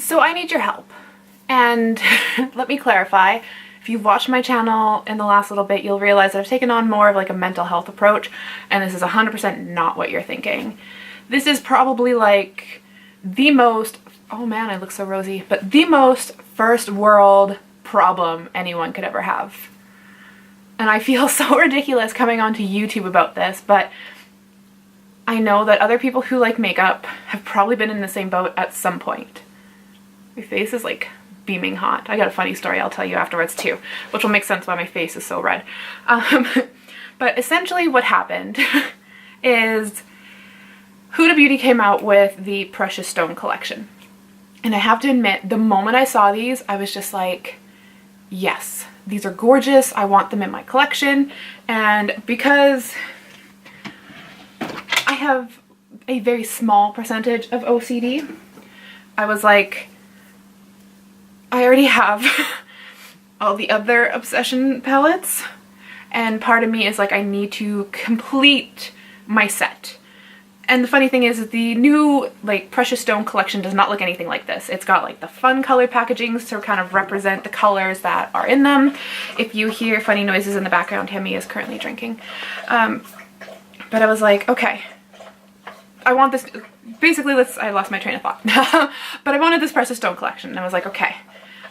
So I need your help. And let me clarify. If you've watched my channel in the last little bit, you'll realize that I've taken on more of like a mental health approach, and this is 100% not what you're thinking. This is probably like the most, oh man, I look so rosy, but the most first world problem anyone could ever have. And I feel so ridiculous coming onto YouTube about this, but I know that other people who like makeup have probably been in the same boat at some point. My face is like beaming hot. I got a funny story I'll tell you afterwards too, which will make sense why my face is so red. But essentially what happened is Huda Beauty came out with the Precious Stone collection. And I have to admit, the moment I saw these, I was just like, yes, these are gorgeous. I want them in my collection. And because I have a very small percentage of OCD, I was like, I already have all the other Obsession palettes, and part of me is like, I need to complete my set. And the funny thing is the new like Precious Stone collection does not look anything like this. It's got like the fun color packagings to kind of represent the colors that are in them. If you hear funny noises in the background, Hemi is currently drinking. But I was like, okay, I want this, basically I lost my train of thought. But I wanted this Precious Stone collection, and I was like, okay,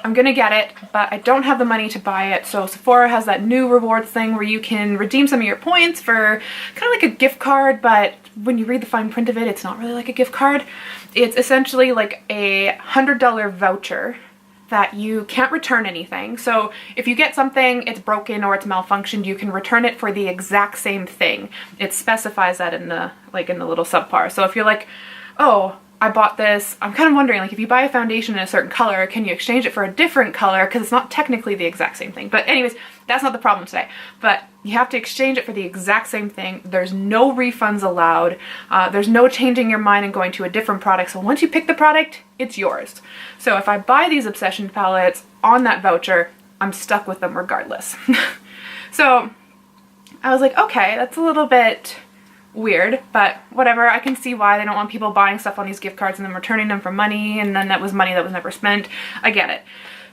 I'm gonna get it, but I don't have the money to buy it. So Sephora has that new rewards thing where you can redeem some of your points for kind of like a gift card, but when you read the fine print of it, it's not really like a gift card. It's essentially like a $100 voucher that you can't return anything. So if you get something, it's broken or it's malfunctioned, you can return it for the exact same thing. It specifies that in the little subbar. So if you're like, oh, I bought this, I'm kind of wondering, like, if you buy a foundation in a certain color, can you exchange it for a different color? Because it's not technically the exact same thing. But anyways, that's not the problem today. But you have to exchange it for the exact same thing. There's no refunds allowed. There's no changing your mind and going to a different product. So once you pick the product, it's yours. So if I buy these Obsession palettes on that voucher, I'm stuck with them regardless. So I was like, okay, that's a little bit weird, but whatever. I can see why they don't want people buying stuff on these gift cards and then returning them for money, and then that was money that was never spent. I get it.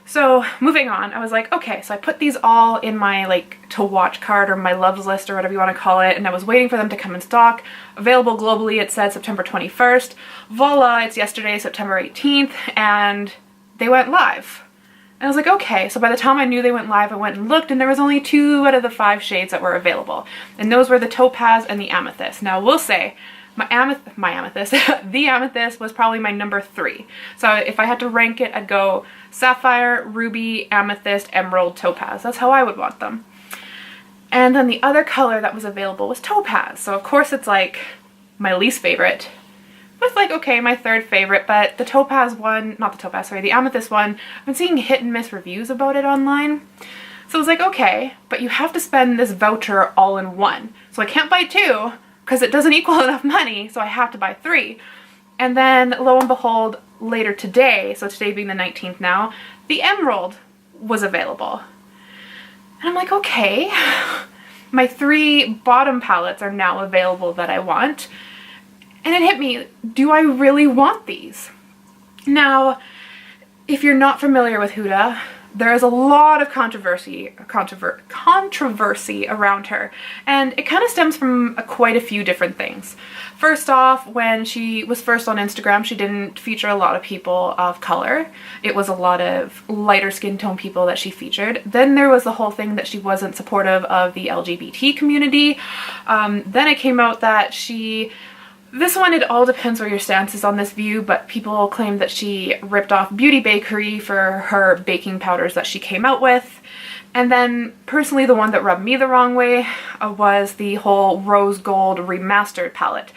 So moving on, I was like, okay, so I put these all in my like to watch card or my loves list or whatever you want to call it, and I was waiting for them to come in stock. Available globally, it said September 21st. Voila, it's yesterday, September 18th, and they went live. And I was like, okay, so by the time I knew they went live, I went and looked, and there was only 2 out of the 5 shades that were available. And those were the Topaz and the Amethyst. Now, I will say, the Amethyst was probably my number 3. So if I had to rank it, I'd go Sapphire, Ruby, Amethyst, Emerald, Topaz. That's how I would want them. And then the other color that was available was Topaz. So of course it's like my least favorite. It's like, okay, my 3rd favorite, but the Topaz one, not the Topaz, sorry, the Amethyst one, I've been seeing hit and miss reviews about it online. So I was like, okay, but you have to spend this voucher all in one. So I can't buy 2 because it doesn't equal enough money, so I have to buy 3. And then lo and behold, later today, so today being the 19th now, the Emerald was available. And I'm like, okay, my 3 bottom palettes are now available that I want. And it hit me, do I really want these? Now, if you're not familiar with Huda, there is a lot of controversy around her, and it kind of stems from quite a few different things. First off, when she was first on Instagram, she didn't feature a lot of people of color. It was a lot of lighter skin tone people that she featured. Then there was the whole thing that she wasn't supportive of the LGBT community. Then it came out that this one, it all depends where your stance is on this view, but people claim that she ripped off Beauty Bakery for her baking powders that she came out with. And then, personally, the one that rubbed me the wrong way was the whole Rose Gold Remastered palette.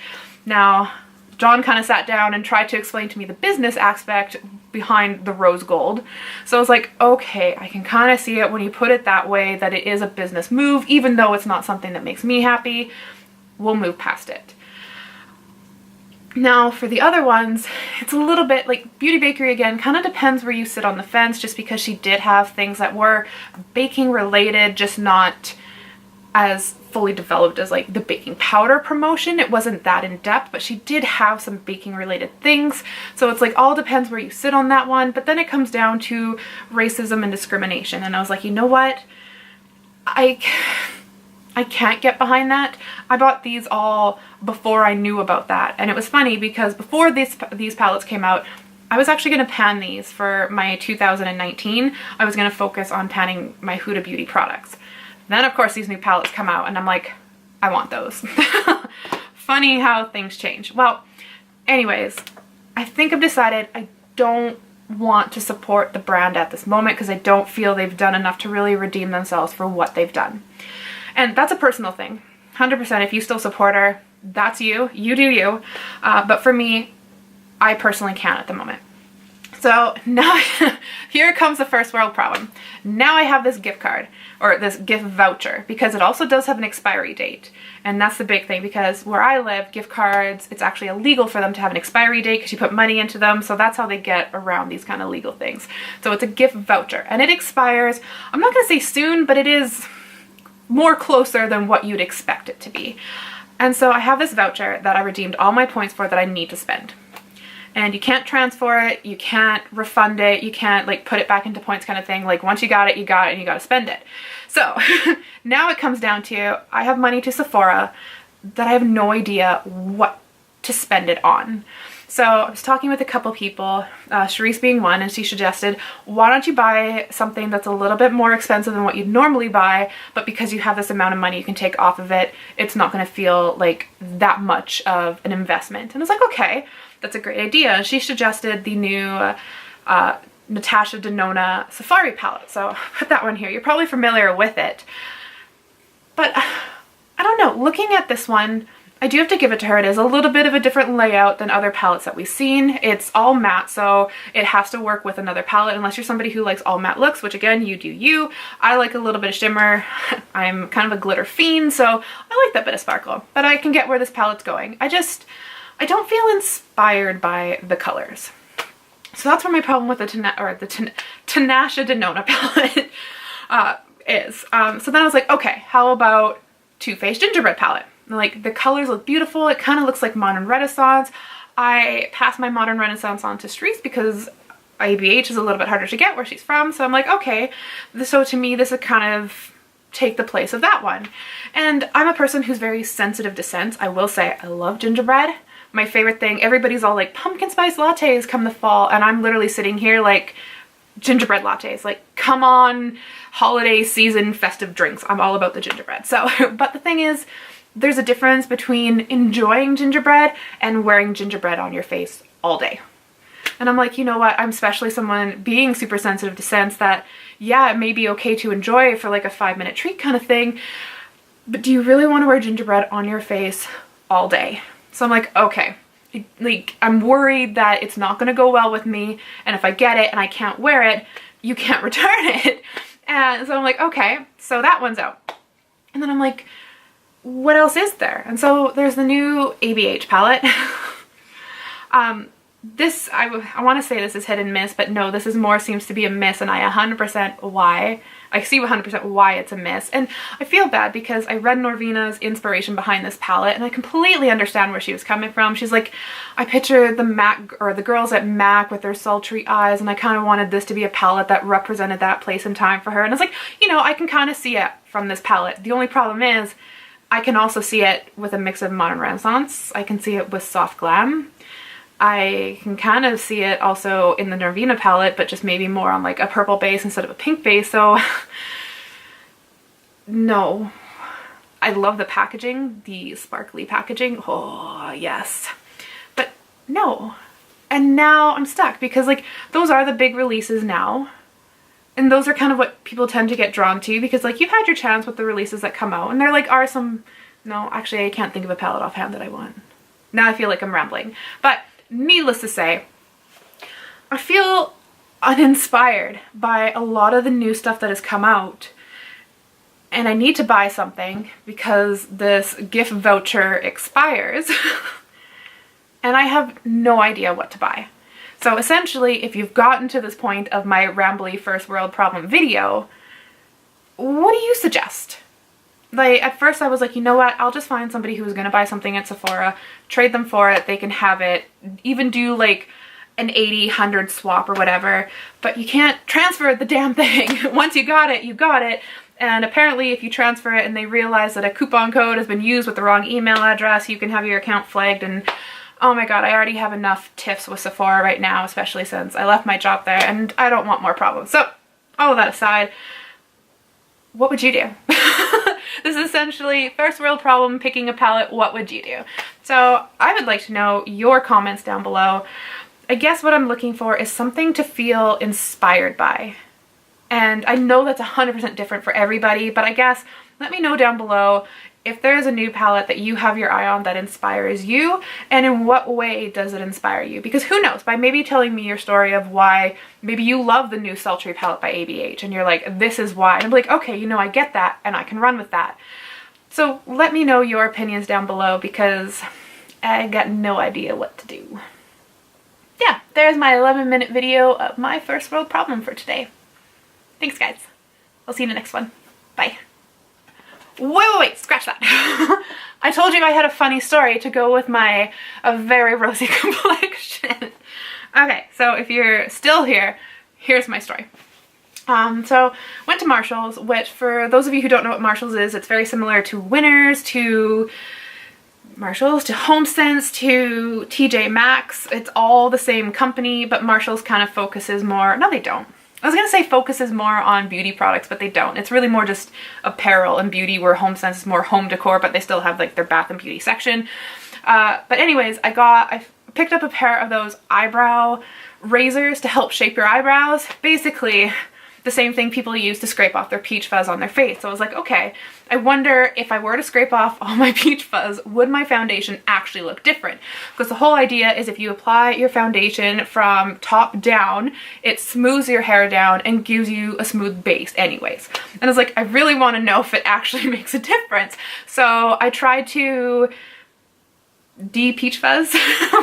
Now, John kind of sat down and tried to explain to me the business aspect behind the Rose Gold. So I was like, okay, I can kind of see it when you put it that way, that it is a business move, even though it's not something that makes me happy. We'll move past it. Now for the other ones, it's a little bit like Beauty Bakery again, kind of depends where you sit on the fence, just because she did have things that were baking related, just not as fully developed as like the baking powder promotion. It wasn't that in depth, but she did have some baking related things. So it's like all depends where you sit on that one. But then it comes down to racism and discrimination. And I was like, you know what? I can't get behind that. I bought these all before I knew about that. And it was funny because before these palettes came out, I was actually going to pan these for my 2019. I was going to focus on panning my Huda Beauty products. Then of course these new palettes come out and I'm like, I want those. Funny how things change. Well, anyways, I think I've decided I don't want to support the brand at this moment because I don't feel they've done enough to really redeem themselves for what they've done. And that's a personal thing. 100%, if you still support her, that's you. You do you. But for me, I personally can't at the moment. So now here comes the first world problem. Now I have this gift card or this gift voucher because it also does have an expiry date. And that's the big thing because where I live, gift cards, it's actually illegal for them to have an expiry date because you put money into them. So that's how they get around these kind of legal things. So it's a gift voucher and it expires, I'm not going to say soon, but it is more closer than what you'd expect it to be. And so I have this voucher that I redeemed all my points for that I need to spend. And you can't transfer it, you can't refund it, you can't like put it back into points kind of thing. Like once you got it and you got to spend it. So now it comes down to I have money to Sephora that I have no idea what to spend it on. So I was talking with a couple people, Charisse being one, and she suggested, why don't you buy something that's a little bit more expensive than what you'd normally buy, but because you have this amount of money you can take off of it, it's not going to feel like that much of an investment. And I was like, okay, that's a great idea. And she suggested the new Natasha Denona Safari palette. So I'll put that one here. You're probably familiar with it. But I don't know, looking at this one, I do have to give it to her. It is a little bit of a different layout than other palettes that we've seen. It's all matte, so it has to work with another palette unless you're somebody who likes all matte looks, which again, you do you. I like a little bit of shimmer. I'm kind of a glitter fiend, so I like that bit of sparkle. But I can get where this palette's going. I don't feel inspired by the colors. So that's where my problem with the Natasha Denona palette is. So then I was like, okay, how about Too Faced Gingerbread palette? Like the colors look beautiful. It kind of looks like Modern Renaissance. I passed my Modern Renaissance on to Charisse because IBH is a little bit harder to get where she's from. So I'm like, okay, so to me, this would kind of take the place of that one. And I'm a person who's very sensitive to scents. I will say I love gingerbread. My favorite thing, everybody's all like pumpkin spice lattes come the fall. And I'm literally sitting here like gingerbread lattes, like come on, holiday season, festive drinks. I'm all about the gingerbread. So, but the thing is, there's a difference between enjoying gingerbread and wearing gingerbread on your face all day. And I'm like, you know what? I'm especially someone being super sensitive to scents that, yeah, it may be okay to enjoy for like a 5-minute treat kind of thing, but do you really want to wear gingerbread on your face all day? So I'm like, okay, like I'm worried that it's not going to go well with me. And if I get it and I can't wear it, you can't return it. And so I'm like, okay, so that one's out. And then I'm like, what else is there? And so there's the new ABH palette. This, I want to say this is hit and miss, but no, this is more seems to be a miss, and I 100% why. I see 100% why it's a miss. And I feel bad because I read Norvina's inspiration behind this palette and I completely understand where she was coming from. She's like, I picture the MAC or the girls at MAC with their sultry eyes, and I kind of wanted this to be a palette that represented that place and time for her. And it's like, you know, I can kind of see it from this palette. The only problem is I can also see it with a mix of Modern Renaissance. I can see it with soft glam. I can kind of see it also in the Norvina palette, but just maybe more on like a purple base instead of a pink base. So no, I love the packaging, the sparkly packaging. Oh yes, but no. And now I'm stuck because like those are the big releases now. And those are kind of what people tend to get drawn to because like you've had your chance with the releases that come out and there like are some, no, actually I can't think of a palette offhand that I want. Now I feel like I'm rambling, but needless to say, I feel uninspired by a lot of the new stuff that has come out and I need to buy something because this gift voucher expires and I have no idea what to buy. So essentially, if you've gotten to this point of my rambly first world problem video, what do you suggest? Like, at first I was like, you know what, I'll just find somebody who's gonna buy something at Sephora, trade them for it, they can have it, even do like an 80-100 swap or whatever, but you can't transfer the damn thing. Once you got it, you got it. And apparently if you transfer it and they realize that a coupon code has been used with the wrong email address, you can have your account flagged. And oh my god, I already have enough tiffs with Sephora right now, especially since I left my job there, and I don't want more problems. So all of that aside, what would you do? This is essentially first world problem, picking a palette. What would you do? So I would like to know your comments down below. I guess what I'm looking for is something to feel inspired by. And I know that's 100% different for everybody, but I guess let me know down below if there's a new palette that you have your eye on that inspires you, and in what way does it inspire you? Because who knows, by maybe telling me your story of why maybe you love the new Sultry palette by ABH and you're like, this is why. And I'm like, okay, you know, I get that and I can run with that. So let me know your opinions down below, because I got no idea what to do. Yeah, there's my 11-minute video of my first world problem for today. Thanks, guys. I'll see you in the next one. Bye. Wait, scratch that. I told you I had a funny story to go with my very rosy complexion. Okay, so if you're still here, here's my story. So went to Marshall's, which for those of you who don't know what Marshall's is, it's very similar to Winners, to Marshall's, to HomeSense, to TJ Maxx. It's all the same company, but Marshall's kind of focuses more, no they don't. I was gonna say focuses more on beauty products, but they don't. It's really more just apparel and beauty, where HomeSense is more home decor, but they still have like their bath and beauty section. But anyways, I picked up a pair of those eyebrow razors to help shape your eyebrows. Basically, the same thing people use to scrape off their peach fuzz on their face. So I was like, okay, I wonder if I were to scrape off all my peach fuzz, would my foundation actually look different? Because the whole idea is if you apply your foundation from top down, it smooths your hair down and gives you a smooth base anyways. And I was like, I really want to know if it actually makes a difference. So I tried to de-peach fuzz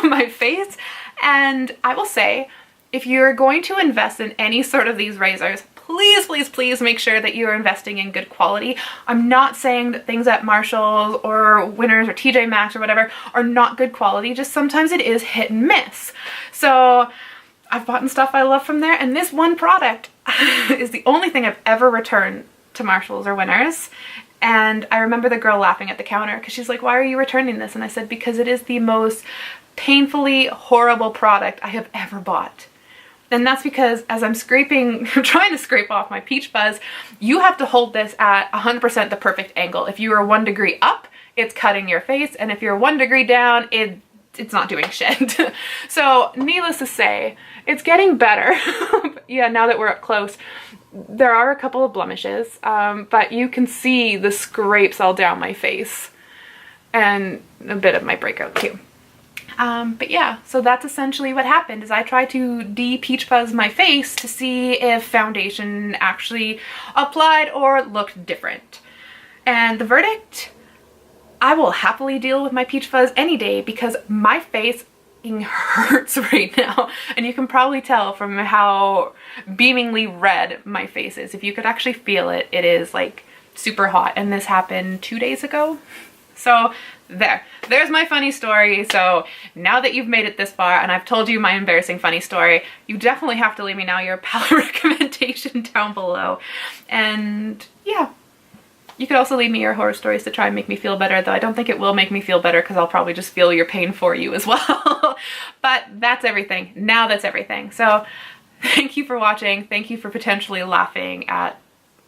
my face, and I will say, if you're going to invest in any sort of these razors, please, please, please make sure that you're investing in good quality. I'm not saying that things at Marshall's or Winners or TJ Maxx or whatever are not good quality, just sometimes it is hit and miss. So I've bought stuff I love from there, and this one product is the only thing I've ever returned to Marshall's or Winners. And I remember the girl laughing at the counter because she's like, why are you returning this? And I said, because it is the most painfully horrible product I have ever bought. And that's because as I'm scraping, trying to scrape off my peach fuzz, you have to hold this at 100% the perfect angle. If you are 1 degree up, it's cutting your face, and if you're 1 degree down, it's not doing shit. So needless to say, it's getting better. Yeah, now that we're up close, there are a couple of blemishes, but you can see the scrapes all down my face and a bit of my breakout too. But yeah, so that's essentially what happened, is I tried to de-peach fuzz my face to see if foundation actually applied or looked different. And the verdict, I will happily deal with my peach fuzz any day, because my face hurts right now. And you can probably tell from how beamingly red my face is. If you could actually feel it, it is like super hot. And this happened 2 days ago. So there's my funny story. So now that you've made it this far and I've told you my embarrassing funny story, you definitely have to leave me now your palette recommendation down below. And yeah, you could also leave me your horror stories to try and make me feel better, though I don't think it will make me feel better because I'll probably just feel your pain for you as well. But that's everything. Now that's everything. So thank you for watching. Thank you for potentially laughing at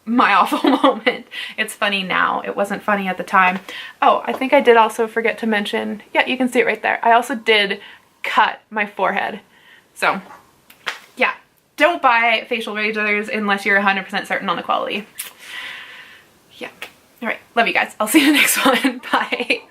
my awful moment. It's funny now. It wasn't funny at the time. Oh, I think I did also forget to mention, yeah, you can see it right there. I also did cut my forehead. So yeah, don't buy facial razors unless you're 100% certain on the quality. Yeah. All right. Love you guys. I'll see you in the next one. Bye.